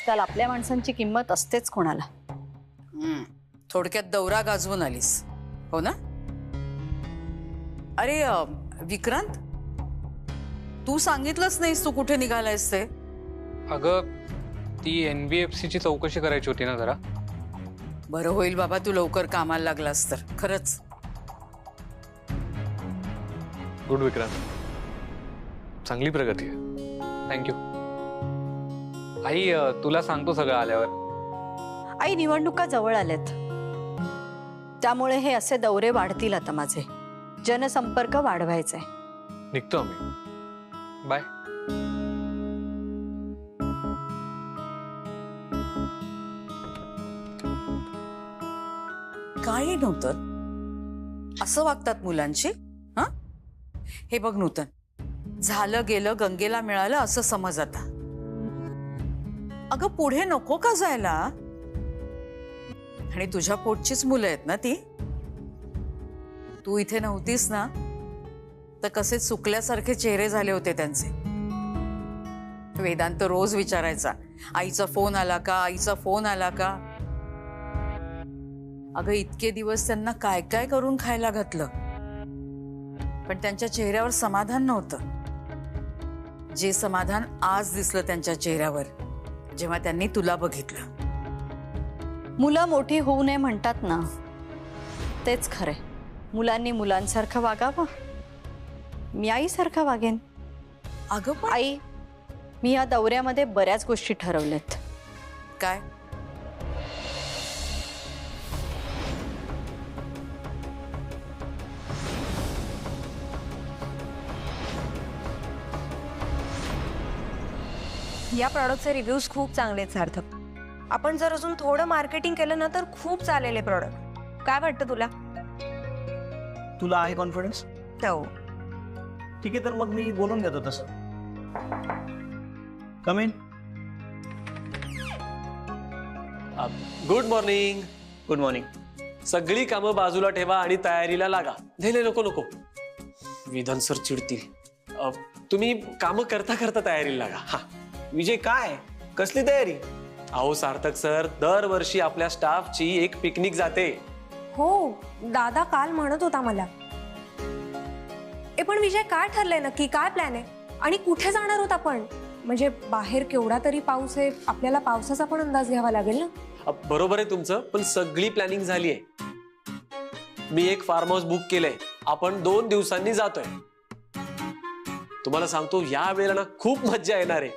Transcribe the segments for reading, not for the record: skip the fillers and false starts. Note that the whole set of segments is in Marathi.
आजकाल आपल्या माणसांची किंमत असतेच कोणाला. थोडक्यात दौरा गाजवून आलीस हो ना. अरे विक्रांत, तू सांगितलंच नाहीस तू कुठे निघालायस ते. अगं ती NBFC ची चौकशी करायची होती ना जरा. बरं होईल बाबा तू लवकर कामाला लागलास तर. खरंच गुड विक्रांत, चांगली प्रगती आहे. थँक्यू आई. तुला सांगतो सगळं आल्यावर. आई, निवडणुका जवळ आल्यात, त्यामुळे हे असे दौरे वाढतील आता. माझे जनसंपर्क वाढवायचे. निघतो आम्ही. बाय. काही नव्हतं असं वागतात मुलांची. हा, हे बघ नूतन, झालं गेलं गंगेला मिळालं असं समज आता. अगं पुढे नको का जायला. आणि तुझ्या पोटचीच मुलं आहेत ना ती. तू इथे नव्हतीस ना तर कसे चुकल्यासारखे चेहरे झाले होते त्यांचे. वेदांत रोज विचारायचा, आईचा फोन आला का, आईचा फोन आला का. अगं इतके दिवस त्यांना काय काय करून खायला घातलं, पण त्यांच्या चेहऱ्यावर समाधान नव्हतं. जे समाधान आज दिसलं त्यांच्या चेहऱ्यावर जेव्हा त्यांनी तुला बघितलं. मुलं मोठी होऊ नये म्हणतात ना, तेच खरे. मुलांनी मुलांसारखं वागावं. मी आईसारखं वागेन. अगं पण आई, मी या दौऱ्यामध्ये बऱ्याच गोष्टी ठरवल्यात. काय. या प्रॉडक्टचे रिव्ह्यूज खूप चांगले आहेत सार्थक. आपण जर अजून थोडं मार्केटिंग केलं ना तर खूप चालेल हे प्रॉडक्ट. काय वाटतं तुला? तुला आहे कॉन्फिडन्स? हो. ठीक आहे, तर मग मी बोलून घेतो तसं. Come in. Good morning. Good morning. सगळी कामं बाजूला ठेवा आणि तयारीला लागा. नाही नको नको, विधान सर चिडतील. तुम्ही कामं करता करता तयारीला लागा. हा विजय, काय कसली तयारी? अहो सार्थक सर, दरवर्षी आपल्या स्टाफची एक पिकनिक जाते. हो, दादा काल म्हणत होता मला. पण विजय, काय ठरलंय नक्की? काय प्लॅन आहे आणि कुठे जाणार होत आपण? म्हणजे बाहेर केवढा तरी पाऊस आहे, आपल्याला पावसाचा पण अंदाज घ्यावा लागेल ना. बरोबर आहे तुमचं, पण सगळी प्लॅनिंग झाली आहे. मी एक फार्म हाऊस बुक केलंय. आपण 2 दिवसांनी जातोय. तुम्हाला सांगतो या वेळेला ना खूप मज्जा येणार आहे.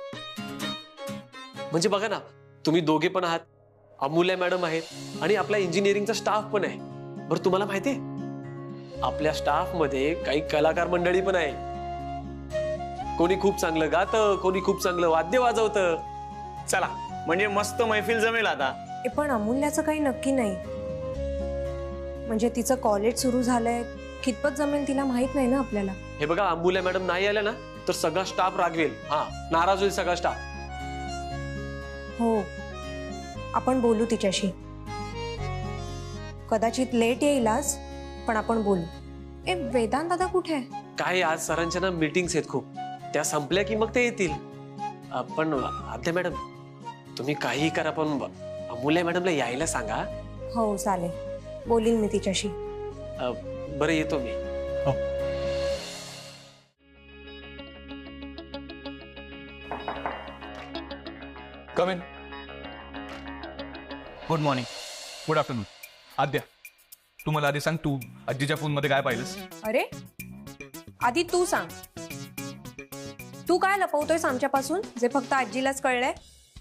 म्हणजे बघा ना, तुम्ही दोघे पण आहात, अमूल्य मॅडम आहेत आणि आपला इंजिनिअरिंगचा स्टाफ पण आहे. बरं तुम्हाला माहितीये, आपल्या स्टाफ मध्ये काही कलाकार मंडळी पण आहे. कोणी खूप चांगलं गातं, कोणी खूप चांगलं वाद्य वाजवतं. चला, म्हणजे मस्त मैफिल जमेल आता. पण अमूल्याचं काही नक्की नाही. म्हणजे तिचं कॉलेज सुरू झालंय, कितपत जमेल तिला माहित नाही ना आपल्याला. हे बघा, अमूल्य मॅडम नाही आल्या ना तर सगळा स्टाफ रागवेल. हा, नाराज होईल सगळा स्टाफ. हो, आपण बोलू तिच्याशी. कदाचित लेट येईल आज, पण आपण बोलू. वेदांत दादा कुठे आहे? काय आज सरांच्या ना मीटिंग्स आहेत खूप. त्या संपल्या की मग ते येतील. पण आद्या मॅडम, तुम्ही काही करा पण अमूल्य मॅडमला यायला सांगा. हो चालेल, बोलील मी तिच्याशी. बरं येतो मी. Come in. Good morning. Good afternoon. Aadya, तू मला आधी सांग, तू आजीच्या फोनमध्ये काय पाहिलंस? अरे आधी तू सांग, तू काय लपवतोयस आमच्यापासून जे फक्त आजीलाच कळलंय?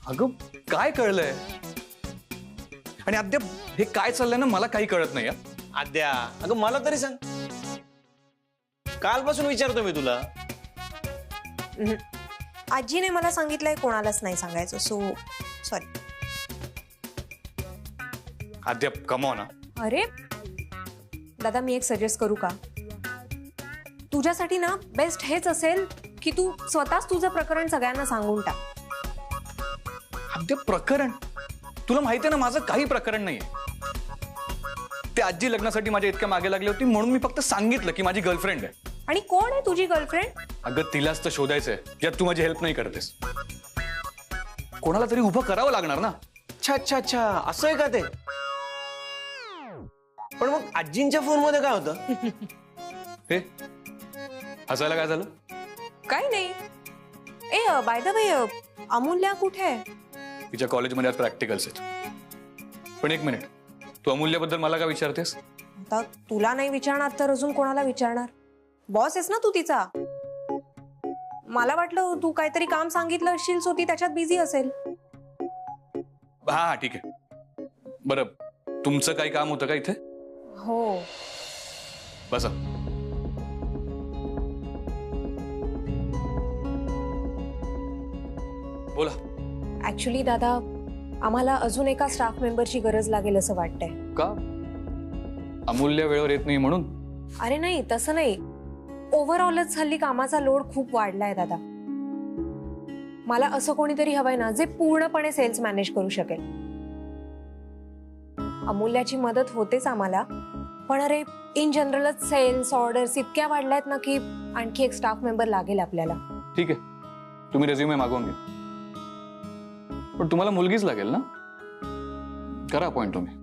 अगं काय कळलंय? आणि आद्या, हे काय चाललंय ना मला काही कळत नाही. आद्या, अगं मला तरी सांग. कालपासून विचारतो मी तुला. आजीने मला सांगितलंय कोणालाच नाही सांगायचं, so sorry. Aadya come on. अरे दादा, मी एक सजेस्ट करू का? तुझ्यासाठी ना बेस्ट हेच असेल की तू स्वतःच तुझं प्रकरण सगळ्यांना सांगून टाक. आद्या प्रकरण? तुला माहिती आहे ना माझं काही प्रकरण नाहीये. ते आजी लग्नासाठी माझ्या इतक्या मागे लागली होती म्हणून मी फक्त सांगितलं की माझी गर्लफ्रेंड आहे. आणि कोण आहे तुझी गर्लफ्रेंड? अगं तिलाच तर शोधायचंय, यात तू माझी हेल्प नाही करतेस. कोणाला तरी उभं करावं लागणार ना. अच्छा अच्छा अच्छा, असं आहे का ते? पण मग आजींच्या फोन मध्ये काय होतं? हे हसायला काय झालं? काय नाही. ए बाय द वे, अमूल्या कुठे आहे? तिच्या कॉलेजमध्ये आज प्रॅक्टिकल्स आहेत. पण एक मिनिट, तू अमूल्याबद्दल मला का विचारतेस? आता तुला नाही विचारणार तर अजून कोणाला विचारणार? बॉस आहेस ना तू तिचा. मला वाटलं तू काहीतरी काम सांगितलं असशील सो ती त्याच्यात बिझी असेल. हा हा ठीक आहे. बरं, तुमचं काही काम होतं का इथे? हो. बसा. बोला. ऍक्च्युली दादा, आम्हाला अजून एका स्टाफ मेंबरची गरज लागेल असं वाटतंय. का? अमूल्य वेळेवर येत नाही म्हणून? अरे नाही, तसं नाही. ओव्हरऑलच हल्ली कामाचा लोड खूप वाढलाय दादा. मला असं कोणीतरी हवंय ना जे पूर्णपणे सेल्स मॅनेज करू शकेल. अमूल्याची मदत होतेच आम्हाला, पण अरे इन जनरलच सेल्स ऑर्डर्स इतक्या वाढल्यात ना की आणखी एक स्टाफ मेंबर लागेल आपल्याला. ठीक आहे, तुम्ही रेझ्युमे मागवून घ्या. पण तुम्हाला मुलगीच लागेल ना? करा अपॉइंट तुम्ही.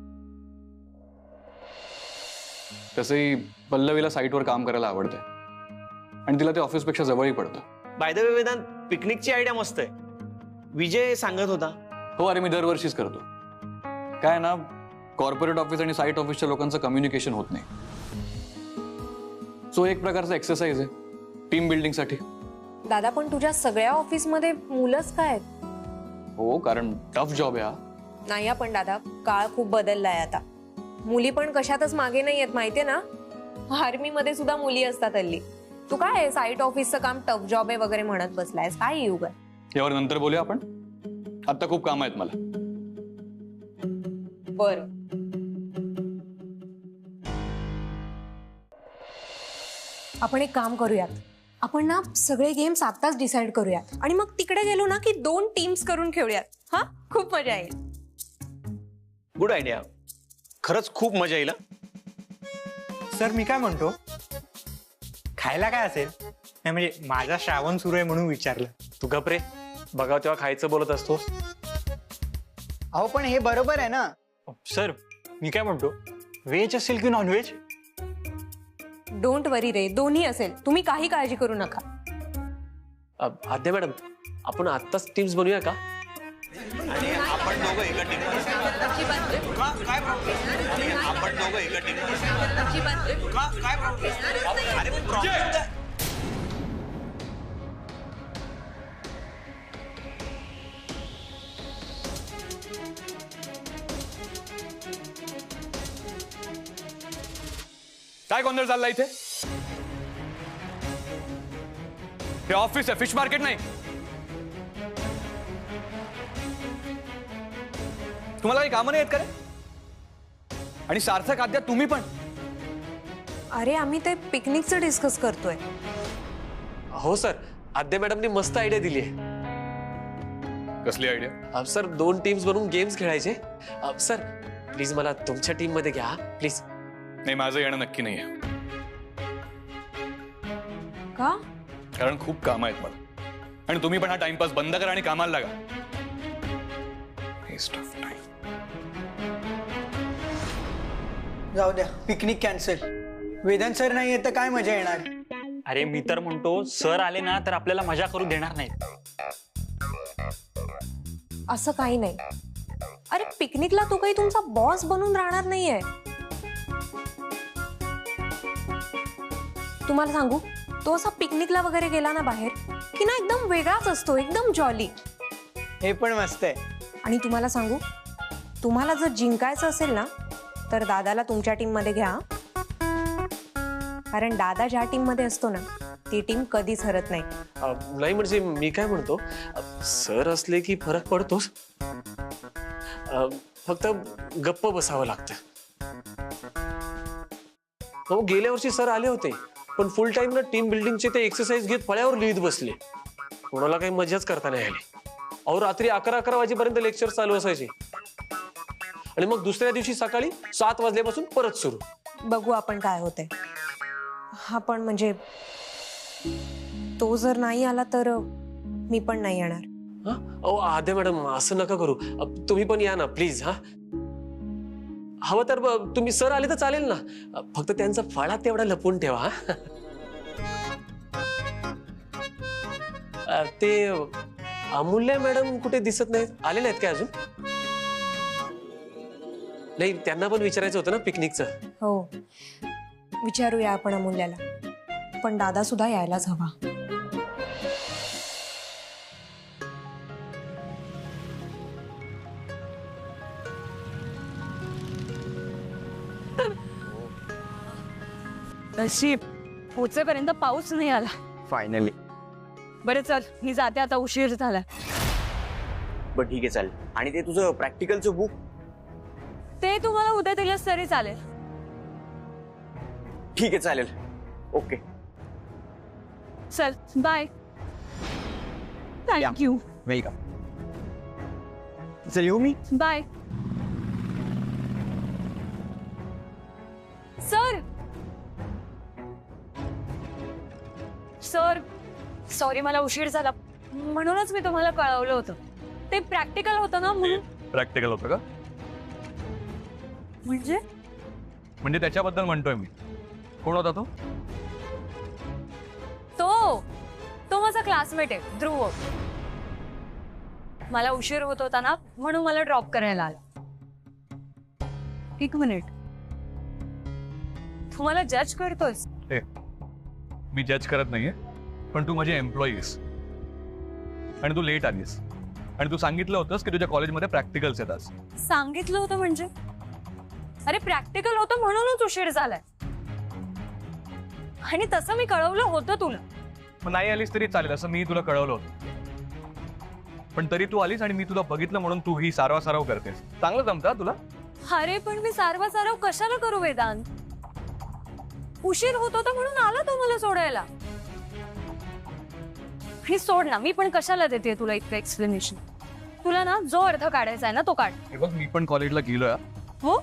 तसंही पल्लवीला साईटवर काम करायला आवडतंय आणि तिला ते ऑफिसपेक्षा जवळही पडतं. बाय द वे वेदांत, पिकनिकची आयडिया मस्त आहे. विजय सांगत होता. हो, अरे मी दरवर्षीच करतो. काय ना, कॉर्पोरेट ऑफिस आणि साईट ऑफिसच्या लोकांचं कम्युनिकेशन होत नाही. सो एक प्रकारचा एक्सरसाइज आहे टीम बिल्डिंगसाठी. दादा, पण तुझ्या सगळ्या ऑफिसमध्ये मुलंच काय आहेत? हो, कारण टफ जॉब आहे हा. नाही पण दादा, काळ खूप बदललाय आता. मुली पण कशातच मागे नाही आहेत माहितीये ना. आर्मीमध्ये सुद्धा मुली असतात हल्ली. तू काय साईट ऑफिसचं काम टफ जॉब आहे वगैरे म्हणत बसलायस, काय येऊ ग? यावर नंतर बोलूया आपण. आता खूप काम आहेत मला. बर. आपण एक काम करूयात. आपण ना सगळे गेम्स आताच डिसाइड करूयात आणि मग तिकडे गेलो ना की 2 टीम्स करून खेळूयात. हा, खूप मजा येईल. Good idea. खरंच खूप मजा येईल. सर, मी काय म्हणतो, खायला काय असेल? नाही म्हणजे माझा श्रावण सुरू आहे म्हणून विचारलं. तू गप रे, बघा तेव्हा खायचं बोलत असतो. अहो पण हे बरोबर आहे ना. सर, मी काय म्हणतो, व्हेज असेल की नॉन व्हेज? डोंट वरी रे, दोन्ही असेल. तुम्ही काही काळजी करू नका. आद्या मॅडम, आपण आत्ताच टीम्स बनवूया का? आणि आपण दोघं एका टीम. काय प्रॉब्लेम? आपण दोघं एका टीम. काय प्रॉब्लेम? अरे पण प्रॉब्लेम काय? काय गोंधळ चालला इथे? हे ऑफिस आहे, फिश मार्केट नाही. तुम्हाला काही कामं नाही आहेत का रे? आणि सार्थक, आद्या, तुम्ही पण? अरे आम्ही ते पिकनिकचं डिस्कस करतोय. हो सर, आद्या मॅडमनी मस्त आयडिया दिली आहे. कसली आयडिया? सर, 2 टीम्स बनवून गेम्स खेळायचे. सर प्लीज मला तुमच्या टीम मध्ये घ्या प्लीज. नाही, माझं येणं नक्की नाहीये. का? कारण खूप काम आहेत मला. आणि तुम्ही पण हा टाइमपास बंद करा आणि कामाला लागा. Waste of time. जाऊ द्या, पिकनिक कॅन्सल. वेदांत सर नाही येत तर काय मजा येणार? अरे मी तर म्हणतो, सर आले ना तर आपल्याला मजा करू देणार नाहीत. असं काही नाही. अरे पिकनिकला तू काही तुमचा बॉस बनून राहणार नाहीये. तुम्हाला सांगू, तो असा पिकनिकला वगैरे गेला ना बाहेर की ना एकदम वेगळाच असतो, एकदम जॉली. हे पण मस्त आहे. आणि तुम्हाला सांगू, तुम्हाला जर जिंकायचं असेल ना तर दादाला तुमच्या टीम मध्ये घ्या. कारण दादा ज्या टीम मध्ये असतो ना ती टीम कधीच हरत नाही. नाही म्हणजे मी काय म्हणतो, सर असले की फरक पडतोच. फक्त गप्प बसावं लागतं. हो, गेल्या वर्षी सर आले होते पण फुल टाइम ना टीम बिल्डिंगचे ते एक्सरसाइज घेत फळ्यावर लिहित बसले. कोणाला काही मजाच करता नाही आली. अहो, रात्री 11 वाजेपर्यंत लेक्चर चालू असायचे आणि मग दुसऱ्या दिवशी सकाळी 7 वाजल्यापासून परत सुरू. बघू आपण काय होतंय. हा पण म्हणजे तो जर नाही आला तर मी पण नाही येणार. हा ओ आद्या मॅडम असं नका करू. तुम्ही पण या ना प्लीज. हा हवं तर तुम्ही सर आले तर चालेल ना. फक्त त्यांचा फळा तेवढा लपवून ठेवा. हा ते अमूल्य मॅडम कुठे दिसत नाहीत, आलेले आहेत काय अजून? नाही त्यांना पण विचारायचं होतं ना पिकनिकचं. हो विचारूया आपण अमूल्याला, पण दादा सुद्धा यायलाच हवा. नशीब पोचेपर्यंत पाऊस नाही आला. फायनली. बरं चल मी जाते आता, उशीर झाला. बरं ठीक आहे चालेल. आणि ते तुझं प्रॅक्टिकलचं बुक? ते तुम्हाला उद्या दिलंस तरी चालेल. ठीक आहे चालेल. ओके चल बाय. थँक्यू. वेलकम. चल येऊ मी. बाय. सर सर सॉरी मला उशीर झाला, म्हणूनच मी तुम्हाला कळवलं होतं. ते प्रॅक्टिकल होतं ना म्हणून. प्रॅक्टिकल होतं का? म्हणजे त्याच्याबद्दल म्हणतोय मी. कोण होता तो? तो माझा क्लासमेट आहे ध्रुव. मला उशीर होत होता ना म्हणून मला ड्रॉप करायला आला. एक मिनिट, तू मला जज करतोयस? मी जज करत नाहीये, पण तू माझी एम्प्लॉई आहेस आणि तू लेट आलीस आणि तू सांगितलं होतंस की तुझ्या कॉलेजमध्ये प्रॅक्टिकल्स येतात. सांगितलं होतं म्हणजे? अरे प्रॅक्टिकल होतं म्हणूनच उशीर झालाय, आणि तसं मी कळवलं होतं तुला. मग नाही आलीस तरी चालेल असं मी तुला कळवलं होतं, पण तरी तू आलीस आणि मी तुला बघितलं म्हणून तू ही सारवासारव करतेस. चांगलं जमतं तुला? अरे पण मी सारवासारव कशाला करू वेदांत? उशीर होत होता म्हणून आला तो मला सोडायला. आणि सोड ना, मी पण कशाला देते तुला इतकं एक्सप्लेनेशन. तुला ना जो अर्थ काढायचा आहे ना तो काढ. बघ मी पण कॉलेजला गेलोय. हो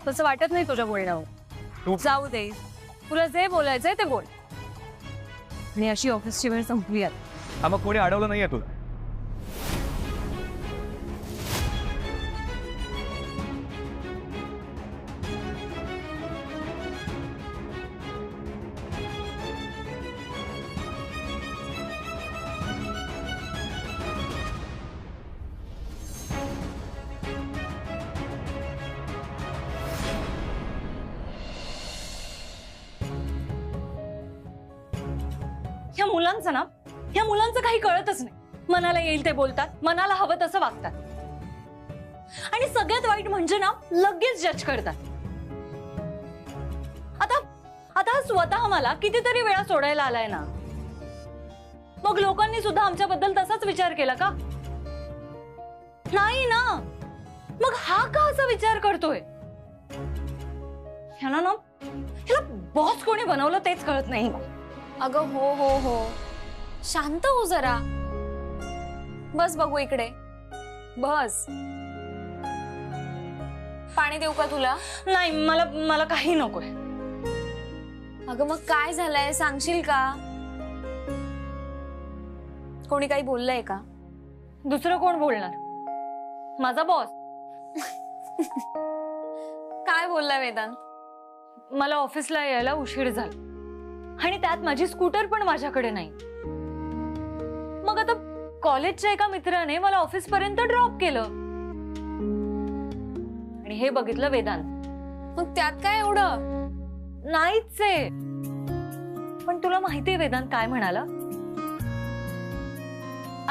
तसं वाटत नाही तुझ्या बोलण्यावर. तू जाऊ दे, तुला जे बोलायचंय ते बोल. आणि अशी ऑफिसची वेळ संपली आता. हा मग कोणी अडवलं नाहीये तुला? ह्या मुलांचं काही कळतच नाही. मनाला येईल ते बोलतात, मनाला हवं तसं वागतात, आणि सगळ्यात वाईट म्हणजे ना लगेच जज करतात. आता स्वतः मला कितीतरी वेळा सोडायला आलाय ना, मग लोकांनी सुद्धा आमच्याबद्दल तसाच विचार केला का? नाही ना. मग हा का असा विचार करतोय? ह्याला बॉस कोणी बनवलं तेच कळत नाही. अगं हो शांत हो जरा. बस बघू इकडे, बस. पाणी देऊ का तुला? नाही, मला काही नकोय. अगं मग काय झालंय सांगशील का? कोणी काही बोललंय का? दुसरं कोण बोलणार? माझा बॉस. काय बोलला वेदांत? मला ऑफिसला यायला उशीर झाला आणि त्यात माझी स्कूटर पण माझ्याकडे नाही. मग आता कॉलेजच्या एका मित्राने मला ऑफिस पर्यंत ड्रॉप केलं आणि हे बघितलं वेदांत. मग त्यात काय एवढं? नाहीच आहे. पण तुला माहितीये वेदांत काय म्हणाला?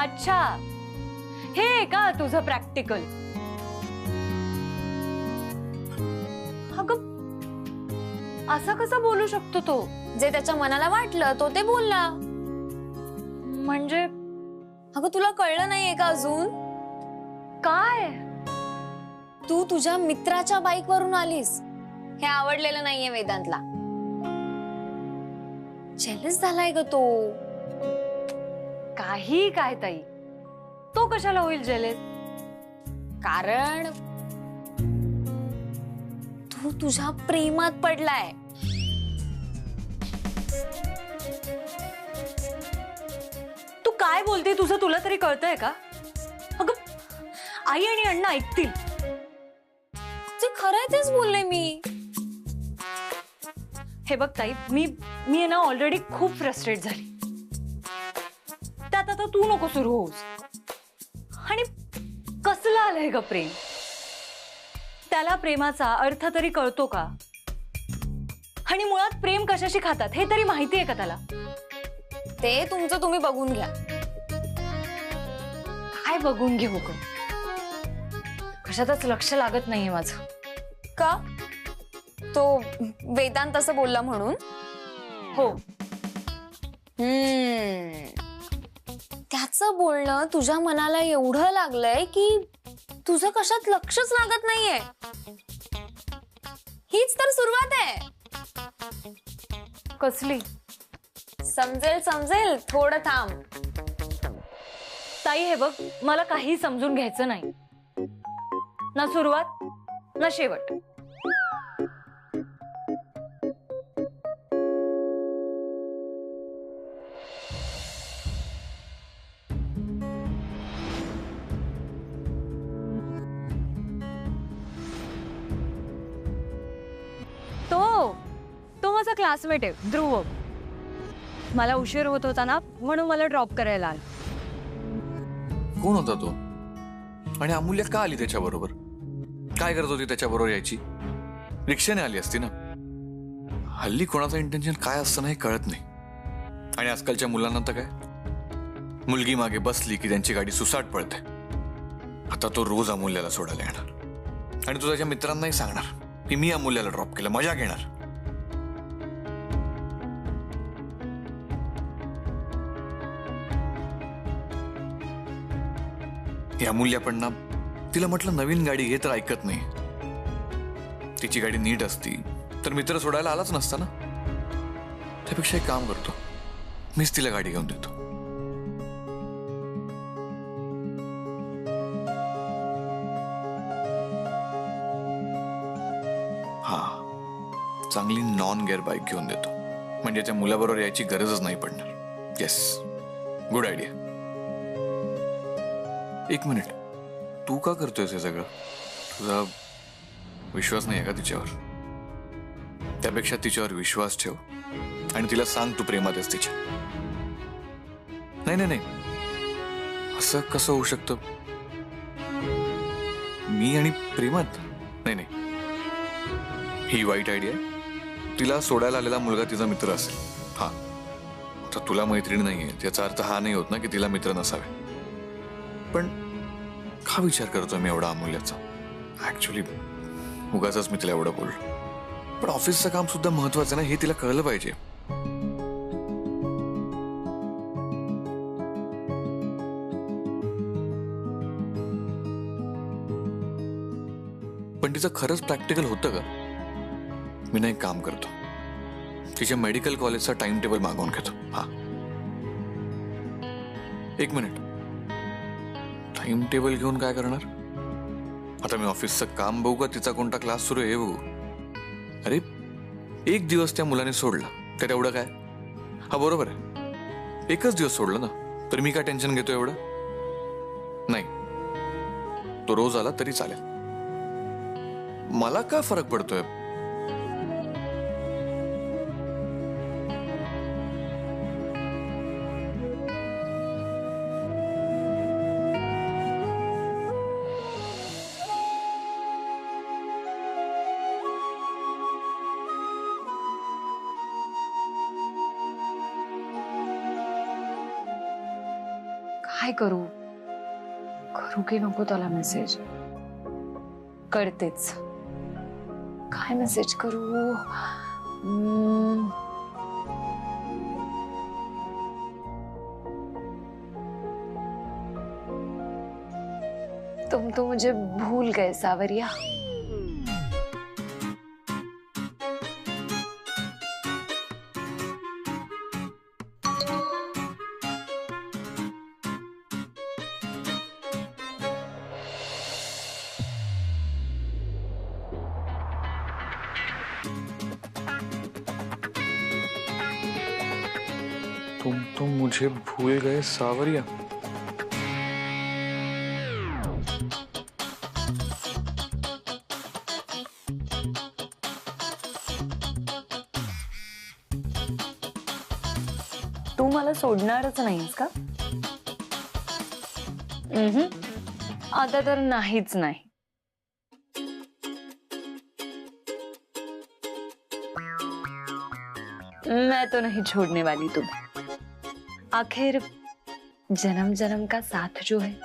अच्छा हे का तुझं प्रॅक्टिकल? अगं असं कसं बोलू शकतो तो? जे त्याच्या मनाला वाटलं तो ते बोलला. म्हणजे अगं तुला कळलं नाहीये का अजून? काय? तू तुझ्या मित्राच्या बाईक वरून आलीस हे आवडलेलं नाहीये वेदांतला. जेलस झालाय ग तो. काही काय ताई, तो कशाला होईल जेलस? कारण तू तुझ्या प्रेमात पडलाय. तू काय काय बोलते तुझं तुला तरी कळतंय का? अगं आई आणि अण्णा ऐकतील. ते खरंय तेच बोलले मी. हे बघ ताई, मी आहे ना ऑलरेडी खूप फ्रस्ट्रेट झाली. त्यात आता तू नको सुरू होऊस. आणि कसलं आलंय ग प्रेम? त्याला प्रेमाचा अर्थ तरी कळतो का? आणि मुळात प्रेम कशाशी खातात हे तरी माहिती आहे का त्याला? ते तुमचं तुम्ही बघून घ्या. काय बघून घेऊ ग? कशातच लक्ष लागत नाहीये माझं. का? तो वेदांत असं बोलला म्हणून? हो. त्याचं बोलणं तुझ्या मनाला एवढं लागलंय की तुझं कशात लक्षच लागत नाहीये. हीच तर सुरुवात आहे. कसली? समजेल समजेल, थोडं थांब. ताई हे बघ, मला काही समजून घ्यायचं नाही. ना सुरुवात ना शेवट. तो माझा क्लासमेट आहे, ध्रुव. मला उशीर होत होता ना, म्हणून मला ड्रॉप करायला आला. कोण होता तो? आणि अमूल्य का आली त्याच्याबरोबर? काय करत होती त्याच्याबरोबर यायची? रिक्षाने आली असती ना. हल्ली कोणाचं इंटेन्शन काय असतं ना हे कळत नाही. आणि आजकालच्या मुलांना तर काय, मुलगी मागे बसली की त्यांची गाडी सुसाट पळते. आता तो रोज अमूल्याला सोडायला येणार आणि तू त्याच्या मित्रांनाही सांगणार की मी अमूल्याला ड्रॉप केलं, मजा घेणार. ही अमूल्य पण ना, तिला म्हटलं नवीन गाडी घे तर ऐकत नाही. तिची गाडी नीट असती तर मित्र सोडायला आलाच नसता ना. त्यापेक्षा एक काम करतो, मीच तिला गाडी घेऊन देतो. हा, चांगली नॉन गिअर बाईक घेऊन देतो, म्हणजे त्या मुलाबरोबर यायची गरजच नाही पडणार. Yes, good idea. एक मिनिट, तू का करतोयस हे सगळं? तुझा विश्वास नाही आहे का तिच्यावर? त्यापेक्षा तिच्यावर विश्वास ठेव आणि तिला सांग तू प्रेमात आहेस तिच्या. नाही नाही नाही, असं कसं होऊ शकतं? मी आणि प्रेमात? नाही नाही, ही वाईट आयडिया आहे. तिला सोडायला आलेला मुलगा तिचा मित्र असेल. हा, आता तुला मैत्रीण नाहीये त्याचा अर्थ हा नाही होत ना की तिला मित्र नसावे. पण का विचार करतोय मी एवढा अमूल्याचा? ऍक्च्युली उगाचच मी तिला एवढं बोललो. पण ऑफिसचं काम सुद्धा महत्वाचं ना, हे तिला कळलं पाहिजे. पण तिचं खरंच प्रॅक्टिकल होतं का? मी ना एक काम करतो, तिच्या मेडिकल कॉलेजचा टाइम टेबल मागवून घेतो. हा, एक मिनिट, टाइम टेबल घेऊन काय करणार? आता मी ऑफिसचं काम बघू का तिचा कोणता क्लास सुरू आहे हे बघू? अरे एक दिवस त्या मुलाने सोडला तर एवढं काय? हा बरोबर आहे, एकच दिवस सोडलं ना, तर मी काय टेन्शन घेतो एवढं? नाही, तो रोज आला तरी चालेल, मला काय फरक पडतोय? काय करू? करू की नको त्याला मेसेज? करतेच. काय मेसेज करू? तुम तो मुझे भूल गए सावरिया. तुम तो मुझे भूल गए सावरिया। तू मला सोडणारच नाहीस का? आता तर नाहीच नाही. मैं तो नहीं छोड़ने वाली तुम्हें. आखिर जन्म जन्म का साथ जो है.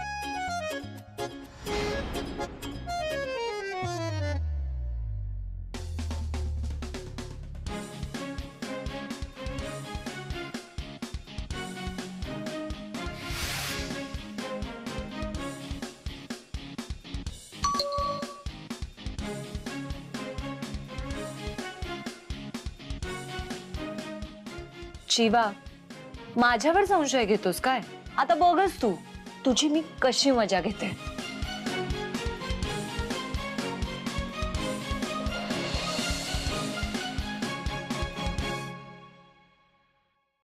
शिवा, माझ्यावर संशय घेतोस काय? आता बघच तू, तुझी मी कशी मजा घेते.